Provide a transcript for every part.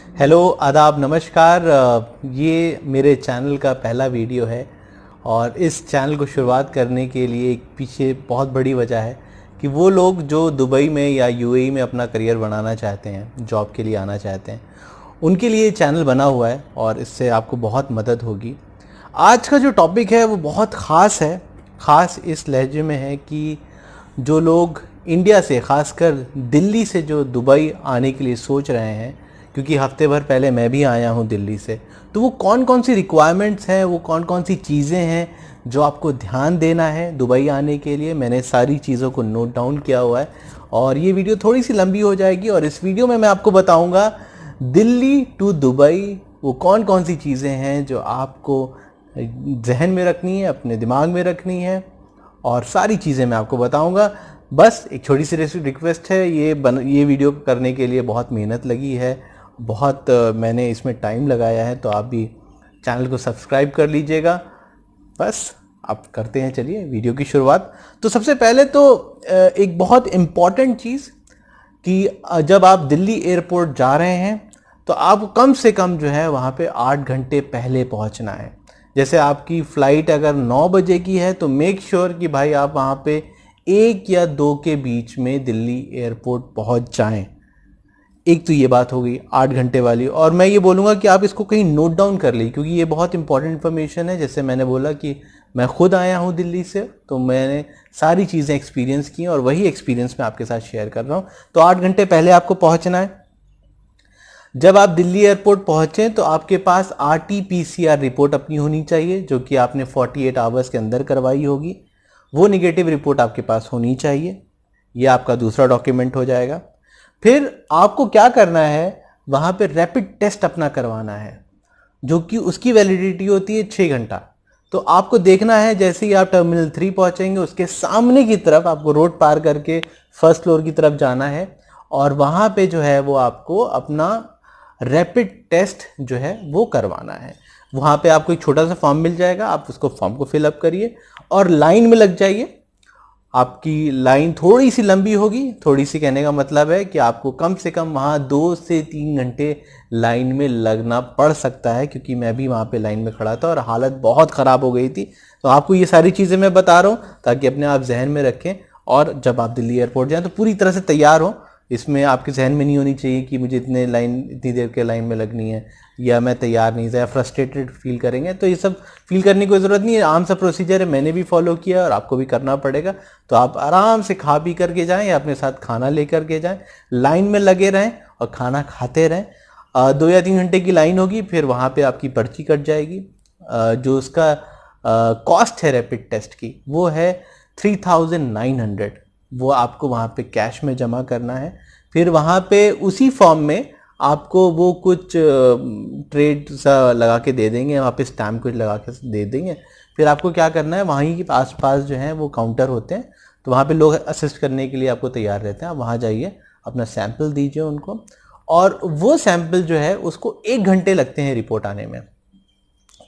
Hello आदाब नमस्कार। ये मेरे चैनल का पहला वीडियो है और इस चैनल को शुरुआत करने के लिए एक पीछे बहुत बड़ी वजह है कि वो लोग जो दुबई में या यूएई में अपना करियर बनाना चाहते हैं, जॉब के लिए आना चाहते हैं, उनके लिए चैनल बना हुआ है और इससे आपको बहुत मदद होगी। आज का जो टॉपिक है वो बहुत ख़ास है। ख़ास इस लहजे में है कि जो लोग इंडिया से, ख़ासकर दिल्ली से जो दुबई आने के लिए सोच रहे हैं, क्योंकि हफ्ते भर पहले मैं भी आया हूँ दिल्ली से, तो वो कौन कौन सी रिक्वायरमेंट्स हैं, वो कौन कौन सी चीज़ें हैं जो आपको ध्यान देना है दुबई आने के लिए। मैंने सारी चीज़ों को नोट डाउन किया हुआ है और ये वीडियो थोड़ी सी लंबी हो जाएगी और इस वीडियो में मैं आपको बताऊंगा दिल्ली टू दुबई वो कौन कौन सी चीज़ें हैं जो आपको जहन में रखनी है, अपने दिमाग में रखनी है, और सारी चीज़ें मैं आपको बताऊंगा। बस एक छोटी सी रिक्वेस्ट है, ये वीडियो करने के लिए बहुत मेहनत लगी है, बहुत मैंने इसमें टाइम लगाया है, तो आप भी चैनल को सब्सक्राइब कर लीजिएगा। बस आप करते हैं, चलिए वीडियो की शुरुआत। तो सबसे पहले तो एक बहुत इम्पॉर्टेंट चीज़ कि जब आप दिल्ली एयरपोर्ट जा रहे हैं तो आपको कम से कम जो है वहाँ पे 8 घंटे पहले पहुँचना है। जैसे आपकी फ़्लाइट अगर 9 बजे की है तो मेक श्योर कि भाई आप वहाँ पे 1 या 2 के बीच में दिल्ली एयरपोर्ट पहुँच जाएं। एक तो ये बात हो गई 8 घंटे वाली, और मैं ये बोलूँगा कि आप इसको कहीं नोट डाउन कर ली, क्योंकि ये बहुत इंपॉर्टेंट इन्फॉर्मेशन है। जैसे मैंने बोला कि मैं खुद आया हूँ दिल्ली से, तो मैंने सारी चीज़ें एक्सपीरियंस की और वही एक्सपीरियंस मैं आपके साथ शेयर कर रहा हूँ। तो 8 घंटे पहले आपको पहुँचना है। जब आप दिल्ली एयरपोर्ट पहुँचें तो आपके पास RT-PCR रिपोर्ट अपनी होनी चाहिए, जो कि आपने 48 आवर्स के अंदर करवाई होगी। वो निगेटिव रिपोर्ट आपके पास होनी चाहिए। ये आपका दूसरा डॉक्यूमेंट हो जाएगा। फिर आपको क्या करना है, वहाँ पे रैपिड टेस्ट अपना करवाना है, जो कि उसकी वैलिडिटी होती है 6 घंटा। तो आपको देखना है, जैसे ही आप टर्मिनल 3 पहुँचेंगे उसके सामने की तरफ आपको रोड पार करके फर्स्ट फ्लोर की तरफ जाना है और वहाँ पे जो है वो आपको अपना रैपिड टेस्ट जो है वो करवाना है। वहाँ पे आपको एक छोटा सा फॉर्म मिल जाएगा, आप उसको फॉर्म को फिलअप करिए और लाइन में लग जाइए। आपकी लाइन थोड़ी सी लंबी होगी, थोड़ी सी कहने का मतलब है कि आपको कम से कम वहाँ 2 से 3 घंटे लाइन में लगना पड़ सकता है, क्योंकि मैं भी वहाँ पे लाइन में खड़ा था और हालत बहुत ख़राब हो गई थी। तो आपको ये सारी चीज़ें मैं बता रहा हूँ ताकि अपने आप जहन में रखें और जब आप दिल्ली एयरपोर्ट जाएँ तो पूरी तरह से तैयार हो। इसमें आपके जहन में नहीं होनी चाहिए कि मुझे इतनी देर के लाइन में लगनी है, या मैं तैयार नहीं, या फ्रस्ट्रेटेड फील करेंगे। तो ये सब फील करने की कोई ज़रूरत नहीं है, आम सा प्रोसीजर है, मैंने भी फॉलो किया और आपको भी करना पड़ेगा। तो आप आराम से खा पी करके जाएं या अपने साथ खाना लेकर के जाएं, लाइन में लगे रहें और खाना खाते रहें। 2 या 3 घंटे की लाइन होगी, फिर वहाँ पे आपकी पर्ची कट जाएगी। जो उसका कॉस्ट है रैपिड टेस्ट की वो है 3900। वो आपको वहाँ पे कैश में जमा करना है। फिर वहाँ पे उसी फॉर्म में आपको वो कुछ ट्रेड सा लगा के दे देंगे, वहाँ पे स्टैम्प कुछ लगा के दे देंगे। फिर आपको क्या करना है, वहीं के आस पास जो है वो काउंटर होते हैं, तो वहाँ पे लोग असिस्ट करने के लिए आपको तैयार रहते हैं। आप वहाँ जाइए, अपना सैंपल दीजिए उनको, और वो सैंपल जो है उसको 1 घंटे लगते हैं रिपोर्ट आने में।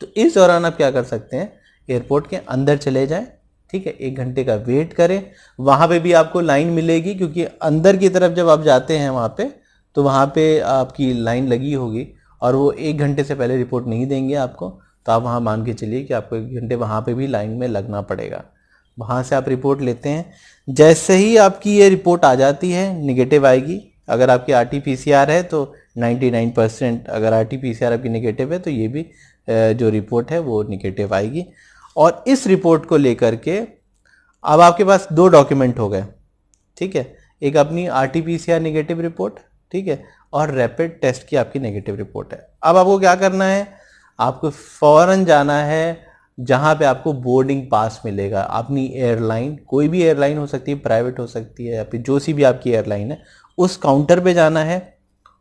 तो इस दौरान आप क्या कर सकते हैं, एयरपोर्ट के अंदर चले जाएं, ठीक है, 1 घंटे का वेट करें। वहाँ पे भी आपको लाइन मिलेगी, क्योंकि अंदर की तरफ जब आप जाते हैं वहाँ पे, तो वहाँ पे आपकी लाइन लगी होगी और वो 1 घंटे से पहले रिपोर्ट नहीं देंगे आपको। तो आप वहाँ मान के चलिए कि आपको 1 घंटे वहाँ पे भी लाइन में लगना पड़ेगा। वहाँ से आप रिपोर्ट लेते हैं। जैसे ही आपकी ये रिपोर्ट आ जाती है, निगेटिव आएगी। अगर आपकी RT-PCR है तो 99%, अगर RT-PCR आपकी निगेटिव है तो ये भी जो रिपोर्ट है वो निगेटिव आएगी। और इस रिपोर्ट को लेकर के अब आपके पास 2 डॉक्यूमेंट हो गए, ठीक है, एक अपनी RT-PCR निगेटिव रिपोर्ट, ठीक है, और रैपिड टेस्ट की आपकी नेगेटिव रिपोर्ट है। अब आपको क्या करना है, आपको फौरन जाना है जहाँ पे आपको बोर्डिंग पास मिलेगा। अपनी एयरलाइन, कोई भी एयरलाइन हो सकती है, प्राइवेट हो सकती है, या फिर जो सी भी आपकी एयरलाइन है, उस काउंटर पे जाना है।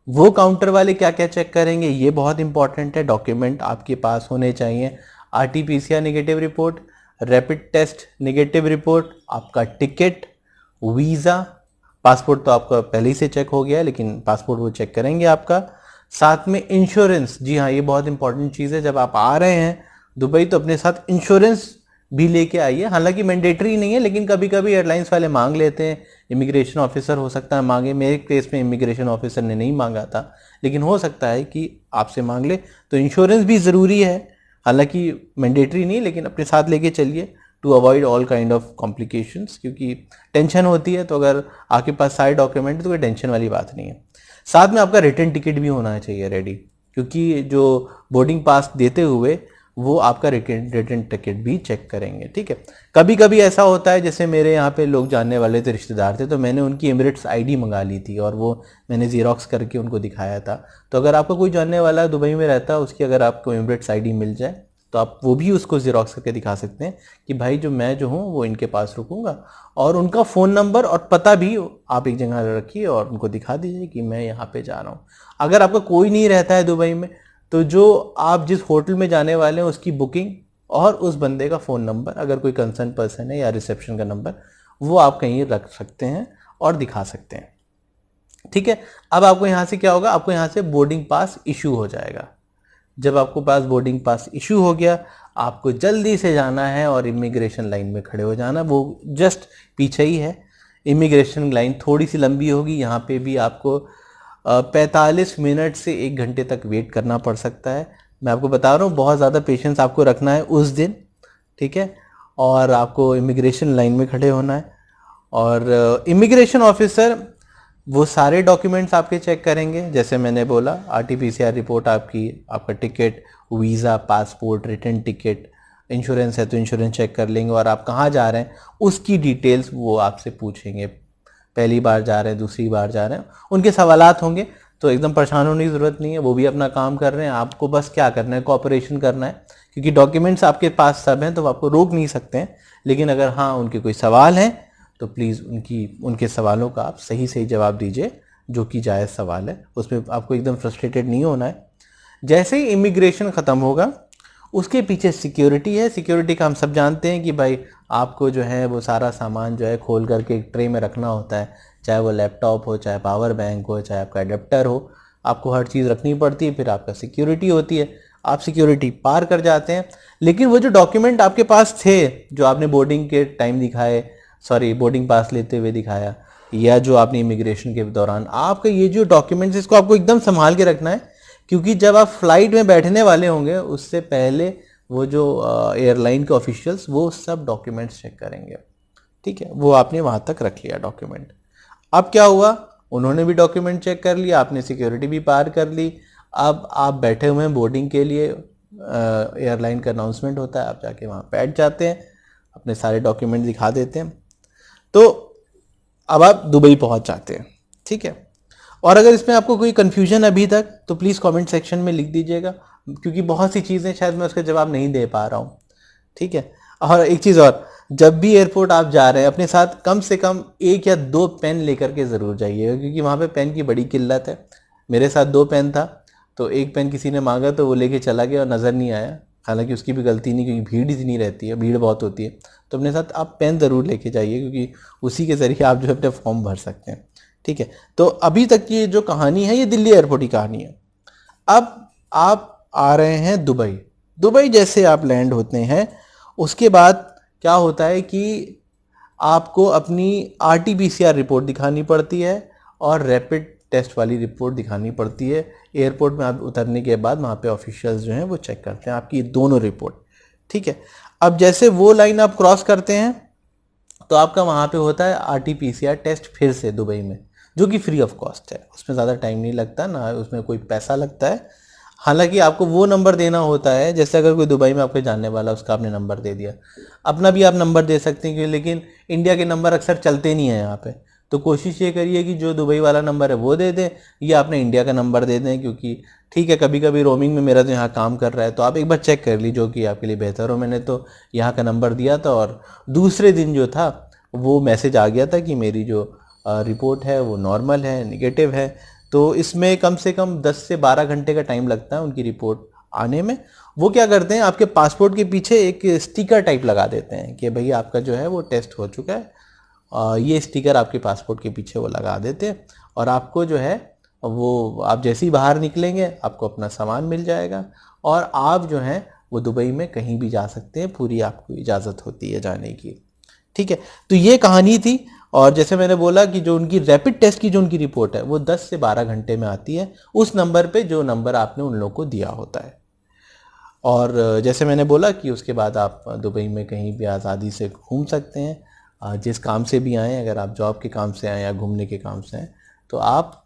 वो काउंटर वाले क्या क्या चेक करेंगे, ये बहुत इंपॉर्टेंट है। डॉक्यूमेंट आपके पास होने चाहिए, RT-PCR negative report, rapid test negative report, आपका टिकट, वीज़ा, पासपोर्ट तो आपका पहले ही से चेक हो गया है, लेकिन पासपोर्ट वो चेक करेंगे आपका। साथ में इंश्योरेंस, जी हाँ, ये बहुत इंपॉर्टेंट चीज़ है। जब आप आ रहे हैं दुबई तो अपने साथ इंश्योरेंस भी लेके आइए। हालांकि मैंडेटरी नहीं है, लेकिन कभी कभी एयरलाइंस वाले मांग लेते हैं इमिग्रेशन ऑफिसर हो सकता है मांगे, मेरे केस में इमिग्रेशन ऑफिसर ने नहीं मांगा था, लेकिन हो सकता है कि आपसे मांग ले। तो इंश्योरेंस भी ज़रूरी है, हालांकि मैंडेटरी नहीं, लेकिन अपने साथ लेके चलिए to avoid all kind of complications, क्योंकि टेंशन होती है। तो अगर आपके पास सारे डॉक्यूमेंट है तो कोई टेंशन वाली बात नहीं है। साथ में आपका रिटर्न टिकट भी होना चाहिए रेडी, क्योंकि जो बोर्डिंग पास देते हुए वो आपका रिटर्न टिकट भी चेक करेंगे, ठीक है। कभी कभी ऐसा होता है, जैसे मेरे यहाँ पे लोग जानने वाले थे, रिश्तेदार थे, तो मैंने उनकी एमिरेट्स आईडी मंगा ली थी और वो मैंने जीरोक्स करके उनको दिखाया था। तो अगर आपका कोई जानने वाला दुबई में रहता है, उसकी अगर आपको एमिरेट्स आईडी मिल जाए तो आप वो भी उसको जीरोक्स करके दिखा सकते हैं कि भाई जो मैं जो हूँ वो इनके पास रुकूंगा, और उनका फ़ोन नंबर और पता भी आप एक जगह रखिए और उनको दिखा दीजिए कि मैं यहाँ पे जा रहा हूँ। अगर आपका कोई नहीं रहता है दुबई में, तो जो आप जिस होटल में जाने वाले हैं उसकी बुकिंग और उस बंदे का फ़ोन नंबर, अगर कोई कंसर्न पर्सन है, या रिसेप्शन का नंबर, वो आप कहीं रख सकते हैं और दिखा सकते हैं, ठीक है। अब आपको यहाँ से क्या होगा, आपको यहाँ से बोर्डिंग पास इशू हो जाएगा। जब आपको पास बोर्डिंग पास इशू हो गया, आपको जल्दी से जाना है और इमिग्रेशन लाइन में खड़े हो जाना। वो जस्ट पीछे ही है, इमिग्रेशन लाइन थोड़ी सी लंबी होगी, यहाँ पे भी आपको 45 मिनट से 1 घंटे तक वेट करना पड़ सकता है। मैं आपको बता रहा हूँ, बहुत ज़्यादा पेशेंस आपको रखना है उस दिन, ठीक है। और आपको इमिग्रेशन लाइन में खड़े होना है, और इमिग्रेशन ऑफिसर वो सारे डॉक्यूमेंट्स आपके चेक करेंगे। जैसे मैंने बोला, RT-PCR रिपोर्ट आपकी, आपका ticket, visa, passport, return ticket, insurance है तो इंश्योरेंस चेक कर लेंगे, और आप कहाँ जा रहे हैं उसकी डिटेल्स वो आपसे पूछेंगे। पहली बार जा रहे हैं, दूसरी बार जा रहे हैं, उनके सवालात होंगे। तो एकदम परेशान होने की ज़रूरत नहीं है, वो भी अपना काम कर रहे हैं। आपको बस क्या करना है, कोऑपरेशन करना है, क्योंकि डॉक्यूमेंट्स आपके पास सब हैं तो वो आपको रोक नहीं सकते हैं। लेकिन अगर हाँ उनके कोई सवाल हैं तो प्लीज़ उनके सवालों का आप सही सही जवाब दीजिए, जो कि जायज़ सवाल है, उसमें आपको एकदम फ्रस्ट्रेटेड नहीं होना है। जैसे ही इमिग्रेशन ख़त्म होगा, उसके पीछे सिक्योरिटी है। सिक्योरिटी का हम सब जानते हैं कि भाई आपको जो है वो सारा सामान जो है खोल करके एक ट्रे में रखना होता है, चाहे वो लैपटॉप हो, चाहे पावर बैंक हो, चाहे आपका अडेप्टर हो, आपको हर चीज़ रखनी पड़ती है। फिर आपका सिक्योरिटी होती है, आप सिक्योरिटी पार कर जाते हैं। लेकिन वो जो डॉक्यूमेंट आपके पास थे, जो आपने बोर्डिंग के टाइम दिखाए, सॉरी बोर्डिंग पास लेते हुए दिखाया, या जो आपने इमिग्रेशन के दौरान, आपका ये जो डॉक्यूमेंट्स, इसको आपको एकदम संभाल के रखना है, क्योंकि जब आप फ्लाइट में बैठने वाले होंगे उससे पहले वो जो एयरलाइन के ऑफिशियल्स वो सब डॉक्यूमेंट्स चेक करेंगे, ठीक है। वो आपने वहाँ तक रख लिया डॉक्यूमेंट। अब क्या हुआ, उन्होंने भी डॉक्यूमेंट चेक कर लिया, आपने सिक्योरिटी भी पार कर ली। अब आप बैठे हुए हैं बोर्डिंग के लिए, एयरलाइन का अनाउंसमेंट होता है, आप जाके वहाँ बैठ जाते हैं, अपने सारे डॉक्यूमेंट दिखा देते हैं, तो अब आप दुबई पहुँच जाते हैं, ठीक है। और अगर इसमें आपको कोई कन्फ्यूजन अभी तक, तो प्लीज़ कमेंट सेक्शन में लिख दीजिएगा, क्योंकि बहुत सी चीज़ें शायद मैं उसका जवाब नहीं दे पा रहा हूँ, ठीक है। और एक चीज़ और, जब भी एयरपोर्ट आप जा रहे हैं, अपने साथ कम से कम 1 या 2 पेन लेकर के ज़रूर जाइएगा, क्योंकि वहाँ पे पेन की बड़ी किल्लत है। मेरे साथ 2 पेन था, तो एक पेन किसी ने मांगा तो वो लेके चला गया और नज़र नहीं आया, हालांकि उसकी भी गलती नहीं, क्योंकि भीड़ इतनी रहती है, भीड़ बहुत होती है। तो अपने साथ आप पेन ज़रूर लेके जाइए, क्योंकि उसी के ज़रिए आप जो है अपने फॉर्म भर सकते हैं, ठीक है। तो अभी तक की जो कहानी है, ये दिल्ली एयरपोर्ट की कहानी है। अब आप आ रहे हैं दुबई। दुबई जैसे आप लैंड होते हैं, उसके बाद क्या होता है कि आपको अपनी RT-PCR रिपोर्ट दिखानी पड़ती है और रैपिड टेस्ट वाली रिपोर्ट दिखानी पड़ती है। एयरपोर्ट में आप उतरने के बाद वहाँ पे ऑफिशियल्स जो हैं वो चेक करते हैं आपकी दोनों रिपोर्ट, ठीक है। अब जैसे वो लाइन आप क्रॉस करते हैं, तो आपका वहाँ पे होता है RT-PCR टेस्ट फिर से दुबई में, जो कि फ्री ऑफ कॉस्ट है। उसमें ज़्यादा टाइम नहीं लगता, ना उसमें कोई पैसा लगता है। हालांकि आपको वो नंबर देना होता है, जैसे अगर कोई दुबई में आपके जानने वाला, उसका आपने नंबर दे दिया, अपना भी आप नंबर दे सकते हैं, लेकिन इंडिया के नंबर अक्सर चलते नहीं हैं यहाँ पे। तो कोशिश ये करिए कि जो दुबई वाला नंबर है वो दे दें, या अपने इंडिया का नंबर दे दें, क्योंकि ठीक है कभी कभी रोमिंग में मेरा तो यहाँ काम कर रहा है, तो आप एक बार चेक कर ली, जो कि आपके लिए बेहतर हो। मैंने तो यहाँ का नंबर दिया था, और दूसरे दिन जो था वो मैसेज आ गया था कि मेरी जो रिपोर्ट है वो नॉर्मल है, निगेटिव है। तो इसमें कम से कम 10 से 12 घंटे का टाइम लगता है उनकी रिपोर्ट आने में। वो क्या करते हैं, आपके पासपोर्ट के पीछे एक स्टिकर टाइप लगा देते हैं कि भाई आपका जो है वो टेस्ट हो चुका है। ये स्टिकर आपके पासपोर्ट के पीछे वो लगा देते हैं, और आपको जो है वो, आप जैसे ही बाहर निकलेंगे आपको अपना सामान मिल जाएगा, और आप जो हैं वो दुबई में कहीं भी जा सकते हैं, पूरी आपको इजाज़त होती है जाने की, ठीक है। तो ये कहानी थी, और जैसे मैंने बोला कि जो उनकी रैपिड टेस्ट की जो उनकी रिपोर्ट है वो 10 से 12 घंटे में आती है उस नंबर पे जो नंबर आपने उन लोगों को दिया होता है। और जैसे मैंने बोला कि उसके बाद आप दुबई में कहीं भी आज़ादी से घूम सकते हैं, जिस काम से भी आएँ, अगर आप जॉब के काम से आएँ या घूमने के काम से आएँ तो आप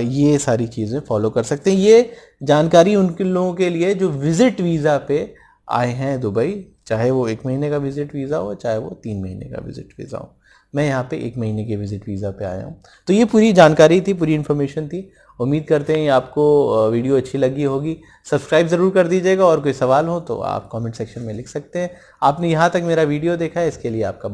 ये सारी चीज़ें फॉलो कर सकते हैं। ये जानकारी उन लोगों के लिए जो विज़िट वीज़ा पे आए हैं दुबई, चाहे वो 1 महीने का विज़िट वीज़ा हो चाहे वो 3 महीने का विज़िट वीज़ा हो। मैं यहाँ पे 1 महीने के विज़िट वीज़ा पे आया हूँ। तो ये पूरी जानकारी थी, पूरी इन्फॉर्मेशन थी। उम्मीद करते हैं आपको वीडियो अच्छी लगी होगी। सब्सक्राइब ज़रूर कर दीजिएगा और कोई सवाल हो तो आप कमेंट सेक्शन में लिख सकते हैं। आपने यहाँ तक मेरा वीडियो देखा है इसके लिए आपका